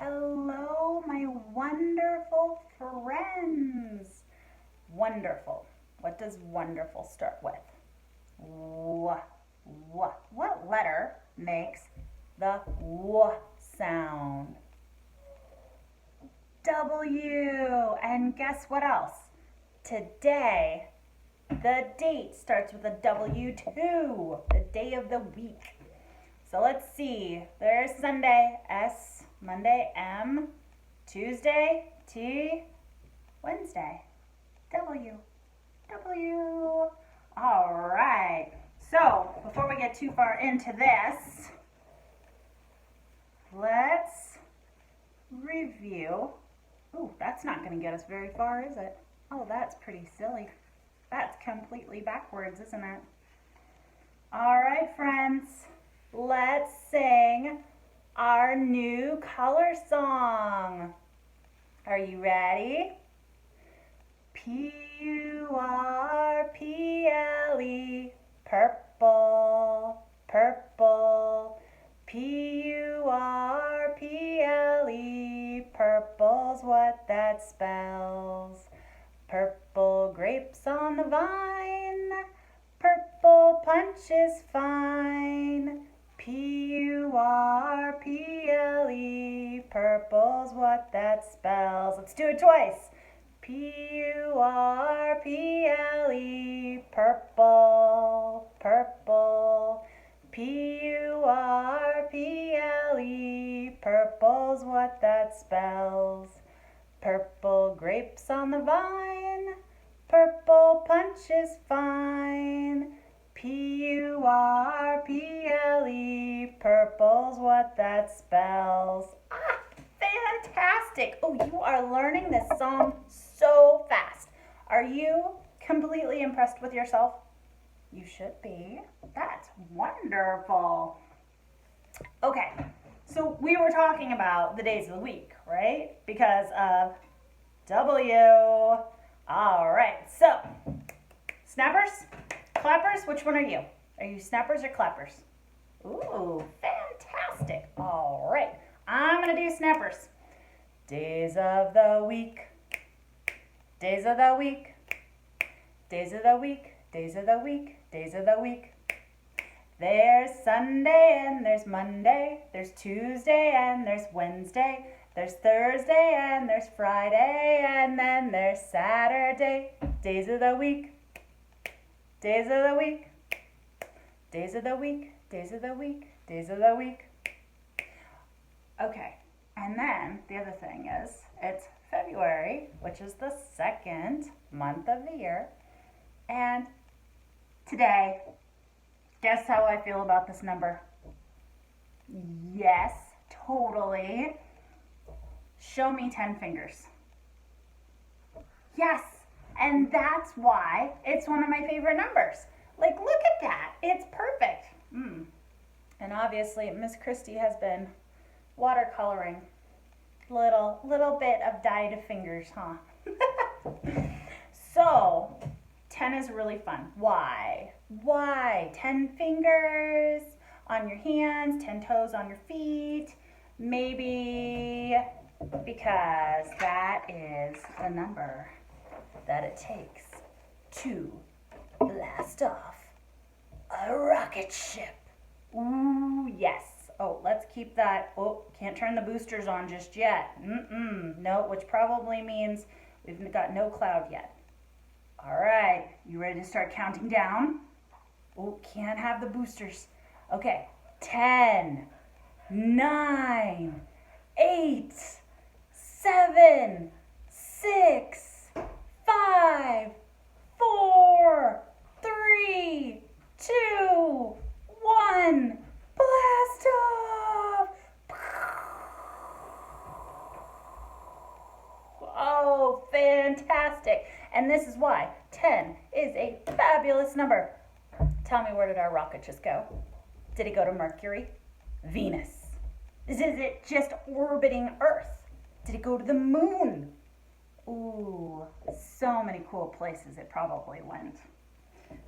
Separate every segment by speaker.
Speaker 1: Hello, my wonderful friends. Wonderful. What does wonderful start with? What letter makes the W sound? W. And guess what else? Today, the date starts with a W too. The day of the week. So let's see. There's Sunday, S. Monday, M. Tuesday, T. Wednesday, W. All right. So before we get too far into this, let's review. Ooh, that's not going to get us very far, is it? Oh, that's pretty silly. That's completely backwards, isn't it? All right, friends. Let's sing our new color song. Are you ready? Purple, purple, purple. Purple, purple's what that spells. Purple grapes on the vine, purple punch is fine. Purple, purple's what that spells. Let's do it twice. Purple, purple, purple. Purple, purple's what that spells. Purple grapes on the vine, purple punch is fine. Purple, purple's what that spells. Ah, fantastic! Oh, you are learning this song so fast. Are you completely impressed with yourself? You should be. That's wonderful. Okay, so we were talking about the days of the week, right? Because of W. All right, so snappers, clappers, which one are you? Are you snappers or clappers? Ooh, fantastic. All right, I'm going to do snappers. Days of the week, days of the week, days of the week, days of the week, days of the week. There's Sunday and there's Monday, there's Tuesday and there's Wednesday, there's Thursday and there's Friday, and then there's Saturday. Days of the week, days of the week, days of the week, days of the week, days of the week. Okay, and then the other thing is it's February, which is the second month of the year, and today, guess how I feel about this number? Yes, totally. Show me 10 fingers. Yes, and that's why it's one of my favorite numbers. Like, look at that. It's perfect. And obviously, Miss Christie has been watercoloring. Little bit of dyed fingers, huh? So, 10 is really fun. Why? 10 fingers on your hands, 10 toes on your feet. Maybe because that is the number that it takes to blast off a rocket ship. Ooh, yes. Oh, let's keep that. Oh, can't turn the boosters on just yet. No, which probably means we've got no cloud yet. All right, you ready to start counting down? Oh, can't have the boosters. Okay, 10, 9, 8, 7, 6, 5, 4, 3, 2, 1. Blast off! Oh, fantastic. And this is why 10 is a fabulous number. Tell me, where did our rocket just go? Did it go to Mercury? Venus? Is it just orbiting Earth? Did it go to the moon? Ooh, so many cool places it probably went.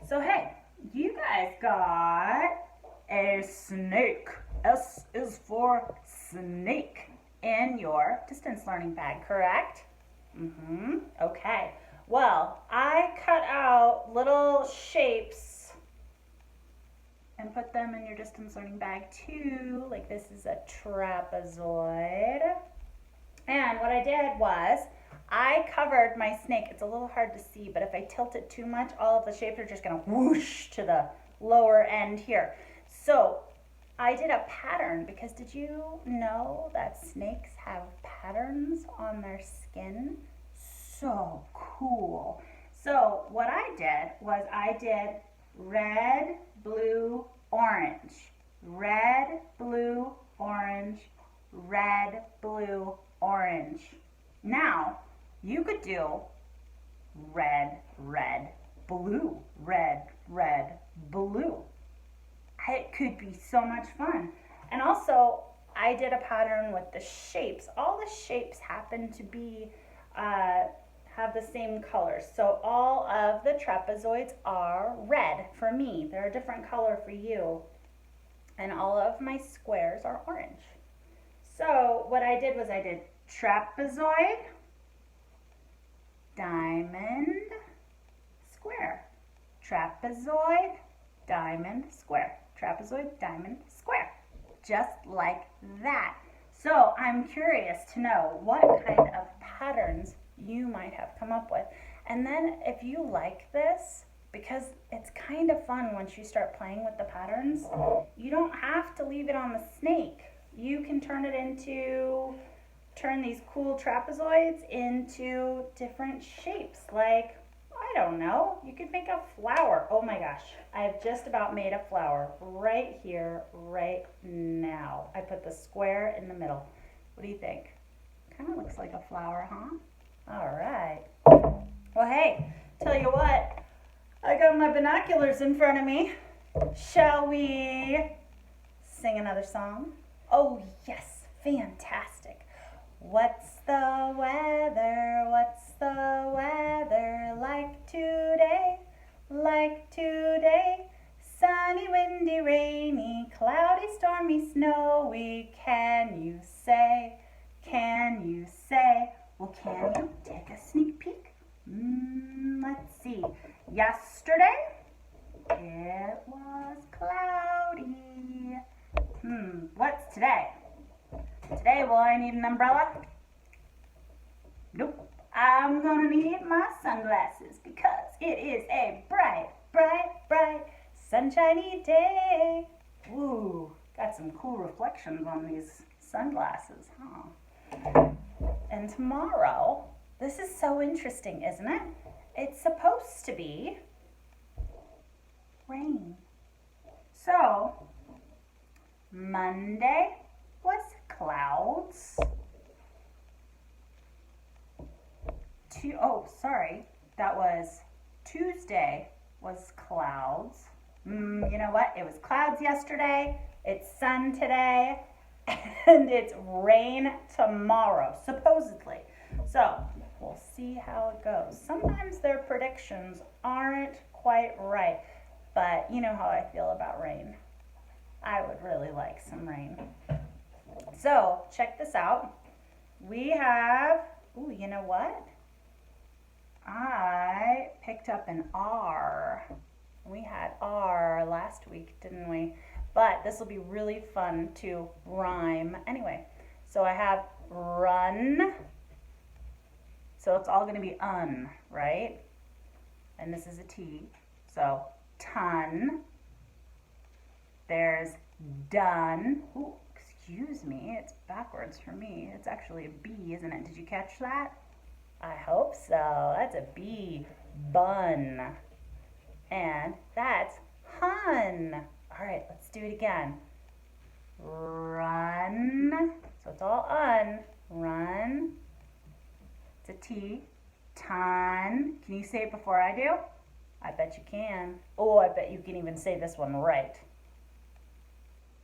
Speaker 1: So hey, you guys got a snake. S is for snake. in your distance learning bag, correct? Okay. Well, I cut out little shapes and put them in your distance learning bag too. Like this is a trapezoid. And what I did was I covered my snake. It's a little hard to see, but if I tilt it too much, all of the shapes are just gonna whoosh to the lower end here. So I did a pattern because did you know that snakes have patterns on their skin? So cool. So what I did was I did red, blue, orange, red, blue, orange, red, blue, orange. Now you could do red, red, blue, red, red, blue. It could be so much fun. And also, I did a pattern with the shapes. All the shapes happen to be, have the same colors. So all of the trapezoids are red for me. They're a different color for you. And all of my squares are orange. So what I did was I did trapezoid, diamond, square. Trapezoid, diamond, square. Trapezoid, diamond, square. Just like that. So I'm curious to know what kind of patterns you might have come up with. And then if you like this, because it's kind of fun once you start playing with the patterns, you don't have to leave it on the snake. You can turn these cool trapezoids into different shapes. Like, I don't know, you could make a flower. Oh my gosh, I've just about made a flower right here, right now. I put the square in the middle. What do you think? Kind of looks like a flower, huh? All right. Well, hey, tell you what, I got my binoculars in front of me. Shall we sing another song? Oh yes, fantastic. What's the weather? What's the weather like today? Like today? Sunny, windy, rainy, cloudy, stormy, snowy. Can you say? Can you say? Well, can you take a sneak peek? Let's see. Yesterday, it was cloudy. What's today? Today, will I need an umbrella? Nope. I'm gonna need my sunglasses because it is a bright, bright, bright, sunshiny day. Ooh, got some cool reflections on these sunglasses, huh? And tomorrow, this is so interesting, isn't it? It's supposed to be rain. So, Monday was clouds. That was Tuesday was clouds. You know what? It was clouds yesterday, it's sun today, and it's rain tomorrow, supposedly. So, we'll see how it goes. Sometimes their predictions aren't quite right, but you know how I feel about rain. I would really like some rain. So, check this out. We have, you know what? I picked up an R. We had R last week, didn't we? But this will be really fun to rhyme. Anyway, so I have run. So it's all going to be un, right? And this is a T. So ton. There's done. Ooh, excuse me. It's backwards for me. It's actually a B, isn't it? Did you catch that? I hope so. That's a B. Bun. And that's hun. All right, let's do it again. Run. So it's all un. Run. It's a T. Ton. Can you say it before I do? I bet you can. Oh, I bet you can even say this one right.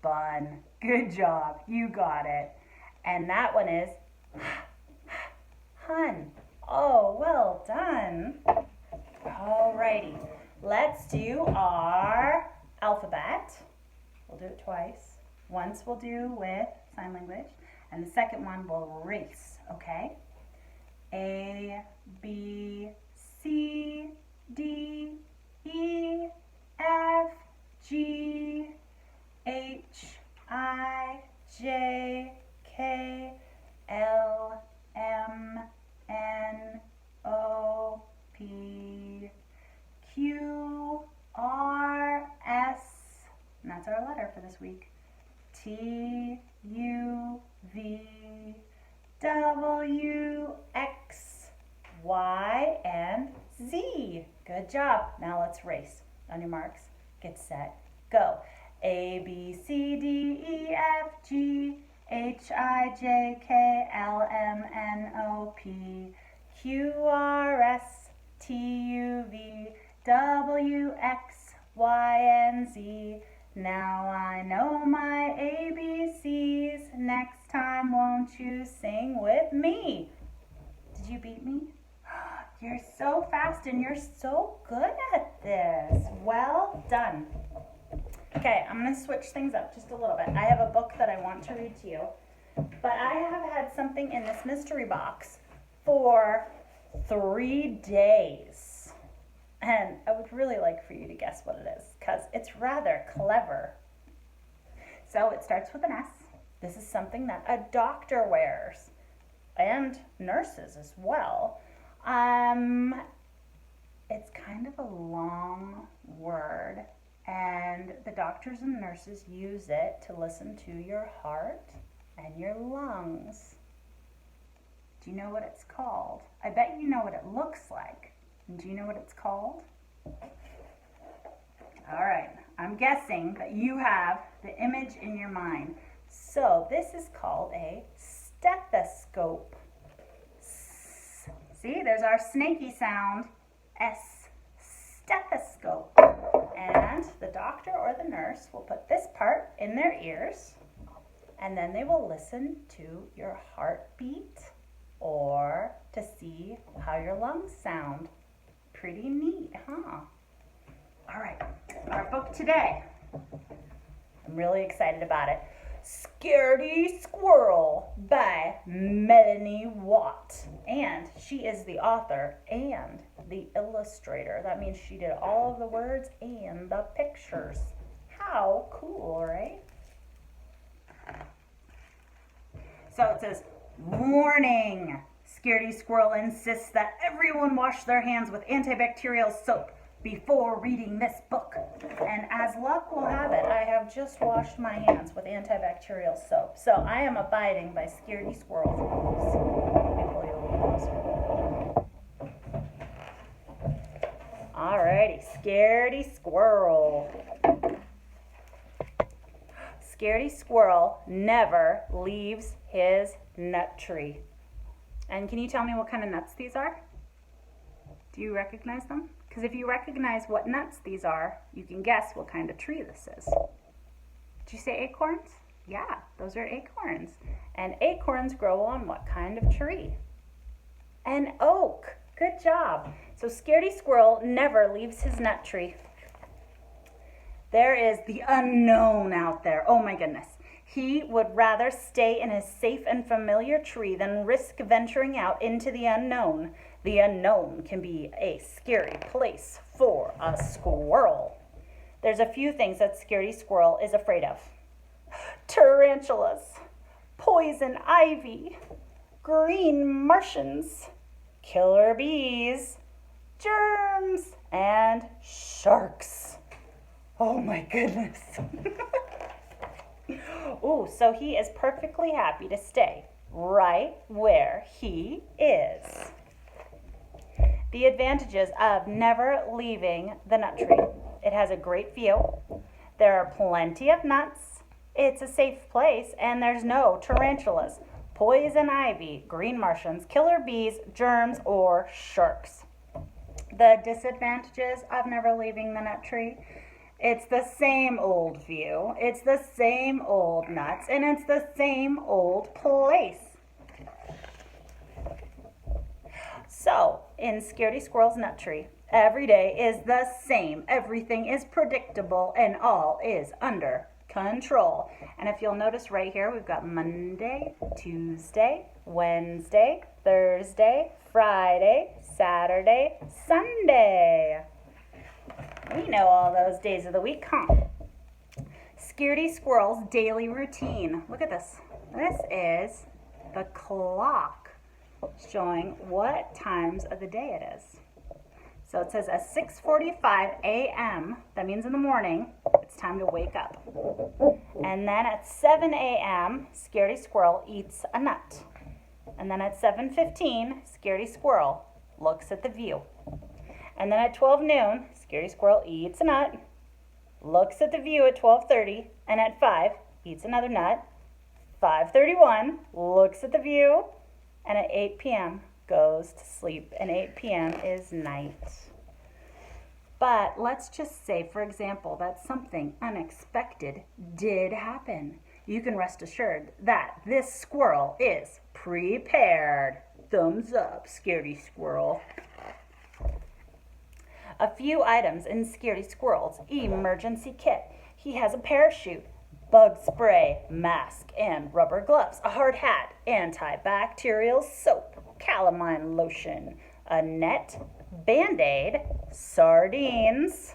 Speaker 1: Bun. Good job. You got it. And that one is hun. Oh, well done. Alrighty. Let's do our alphabet. We'll do it twice. Once we'll do with sign language, And the second one will race, okay? A, B, C, D, E, F, G, H, I, J, K, L, M, N, O, P, Q, R, S, and that's our letter for this week, T, U, V, W, X, Y, and Z. Good job. Now let's race. On your marks, get set, go. A, B, C, D, E, F, G, H, I, J, K, L, M, N, O, P, Q, R, S, T, U, V, W, X, Y, and Z. Now I know my ABCs. Next time, won't you sing with me? Did you beat me? You're so fast and you're so good at this. Well done. Okay, I'm going to switch things up just a little bit. I have a book that I want to read to you, but I have had something in this mystery box for 3 days. And I would really like for you to guess what it is, because it's rather clever. So it starts with an S. This is something that a doctor wears, and nurses as well. It's kind of a long word, and the doctors and nurses use it to listen to your heart and your lungs. Do you know what it's called? I bet you know what it looks like. And do you know what it's called? All right, I'm guessing that you have the image in your mind. So this is called a stethoscope. See, there's our snaky sound, S, stethoscope. And the doctor or the nurse will put this part in their ears, and then they will listen to your heartbeat or to see how your lungs sound. Pretty neat, huh? All right, our book today. I'm really excited about it. Scaredy Squirrel by Melanie Watt. And she is the author and the illustrator. That means she did all of the words and the pictures. How cool, right? So it says, warning! Scaredy Squirrel insists that everyone wash their hands with antibacterial soap before reading this book. And as luck will have it, I have just washed my hands with antibacterial soap. So I am abiding by Scaredy Squirrel's rules. Let me pull you a little closer. Alrighty, Scaredy Squirrel. Scaredy Squirrel never leaves his nut tree. And can you tell me what kind of nuts these are? Do you recognize them? Because if you recognize what nuts these are, you can guess what kind of tree this is. Did you say acorns? Yeah, those are acorns. And acorns grow on what kind of tree? An oak. Good job. So Scaredy Squirrel never leaves his nut tree. There is the unknown out there. Oh my goodness. He would rather stay in his safe and familiar tree than risk venturing out into the unknown. The unknown can be a scary place for a squirrel. There's a few things that Scaredy Squirrel is afraid of. Tarantulas, poison ivy, green Martians, killer bees, germs, and sharks. Oh my goodness. Ooh, so he is perfectly happy to stay right where he is. The advantages of never leaving the nut tree. It has a great view. There are plenty of nuts. It's a safe place, and there's no tarantulas, poison ivy, green Martians, killer bees, germs, or sharks. The disadvantages of never leaving the nut tree. It's the same old view, it's the same old nuts, and it's the same old place. So, in Scaredy Squirrel's nut tree, every day is the same. Everything is predictable and all is under control. And if you'll notice right here, we've got Monday, Tuesday, Wednesday, Thursday, Friday, Saturday, Sunday. We know all those days of the week, huh? Scaredy Squirrel's daily routine. Look at this. This is the clock showing what times of the day it is. So it says at 6:45 a.m., that means in the morning, it's time to wake up. And then at 7 a.m., Scaredy Squirrel eats a nut. And then at 7:15, Scaredy Squirrel looks at the view. And then at 12 noon, Scaredy Squirrel eats a nut, looks at the view at 12:30, and at 5, eats another nut. 5:31, looks at the view, and at 8 p.m., goes to sleep, and 8 p.m. is night. But let's just say, for example, that something unexpected did happen. You can rest assured that this squirrel is prepared. Thumbs up, Scaredy Squirrel. A few items in Scaredy Squirrel's emergency kit. He has a parachute, bug spray, mask, and rubber gloves, a hard hat, antibacterial soap, calamine lotion, a net, Band-Aid, sardines.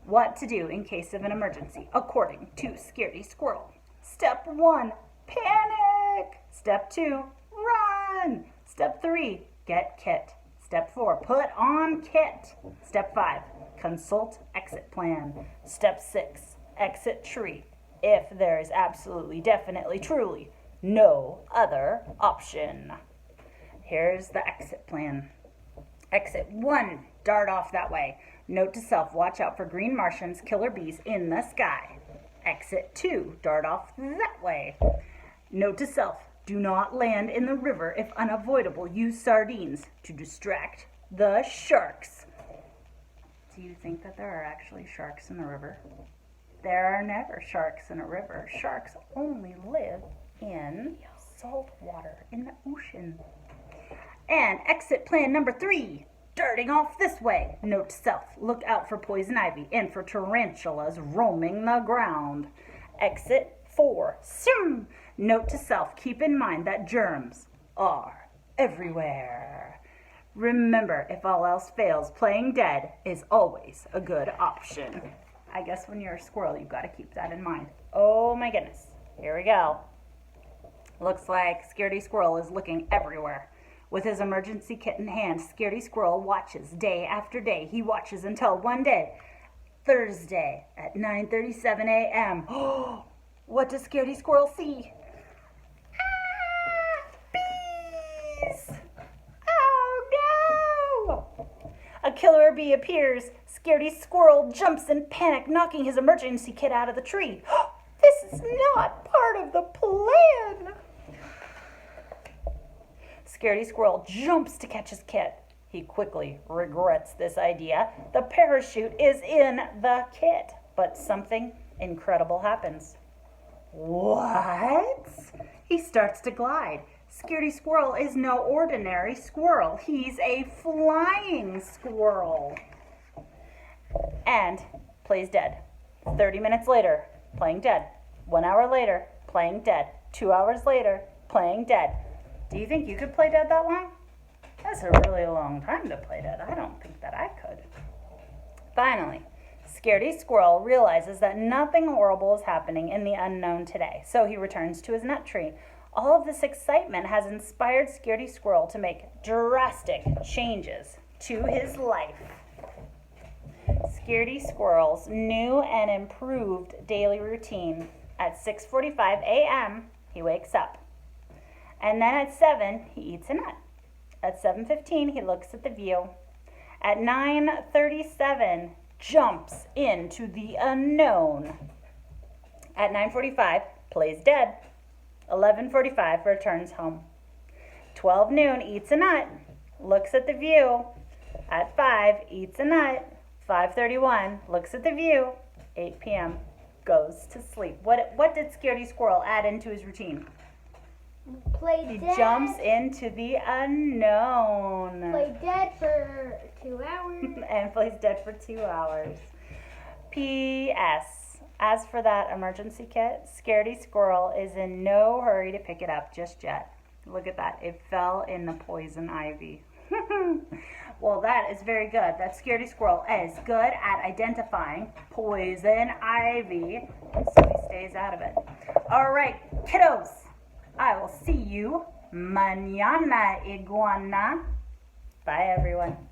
Speaker 1: What to do in case of an emergency, according to Scaredy Squirrel. Step 1, panic. Step 2, run. Step 3, get kit. Step 4, put on kit. Step 5, consult exit plan. Step 6, exit tree. If there is absolutely, definitely, truly no other option. Here's the exit plan. Exit 1, dart off that way. Note to self, watch out for green Martians, killer bees in the sky. Exit 2, dart off that way. Note to self, do not land in the river if unavoidable. Use sardines to distract the sharks. Do you think that there are actually sharks in the river? There are never sharks in a river. Sharks only live in salt water, in the ocean. And exit plan number 3, darting off this way. Note to self, look out for poison ivy and for tarantulas roaming the ground. Exit 4, sim. Note to self, keep in mind that germs are everywhere. Remember, if all else fails, playing dead is always a good option. I guess when you're a squirrel, you've got to keep that in mind. Oh my goodness. Here we go. Looks like Scaredy Squirrel is looking everywhere. With his emergency kit in hand, Scaredy Squirrel watches day after day. He watches until one day, Thursday at 9:37 a.m. What does Scaredy Squirrel see? Bees! Oh no! A killer bee appears. Scaredy Squirrel jumps in panic, knocking his emergency kit out of the tree. This is not part of the plan. Scaredy Squirrel jumps to catch his kit. He quickly regrets this idea. The parachute is in the kit, but something incredible happens. What? He starts to glide. Scaredy Squirrel is no ordinary squirrel. He's a flying squirrel. And plays dead. 30 minutes later, playing dead. 1 hour later, playing dead. 2 hours later, playing dead. Do you think you could play dead that long? That's a really long time to play dead. I don't think that I could. Finally, Scaredy Squirrel realizes that nothing horrible is happening in the unknown today, so he returns to his nut tree. All of this excitement has inspired Scaredy Squirrel to make drastic changes to his life. Scaredy Squirrel's new and improved daily routine. At 6:45 a.m., he wakes up. And then at 7, he eats a nut. At 7:15, he looks at the view. At 9:37, jumps into the unknown. At 9:45, plays dead. 11:45, returns home. 12 noon, eats a nut. Looks at the view. At 5, eats a nut. 5:31, looks at the view. 8 p.m., goes to sleep. What did Scaredy Squirrel add into his routine?
Speaker 2: Play dead.
Speaker 1: He jumps into the unknown.
Speaker 2: Play dead for 2 hours.
Speaker 1: And plays dead for 2 hours. P.S. As for that emergency kit, Scaredy Squirrel is in no hurry to pick it up just yet. Look at that. It fell in the poison ivy. Well, that is very good. That Scaredy Squirrel is good at identifying poison ivy, so he stays out of it. All right, kiddos. I will see you mañana, iguana. Bye, everyone.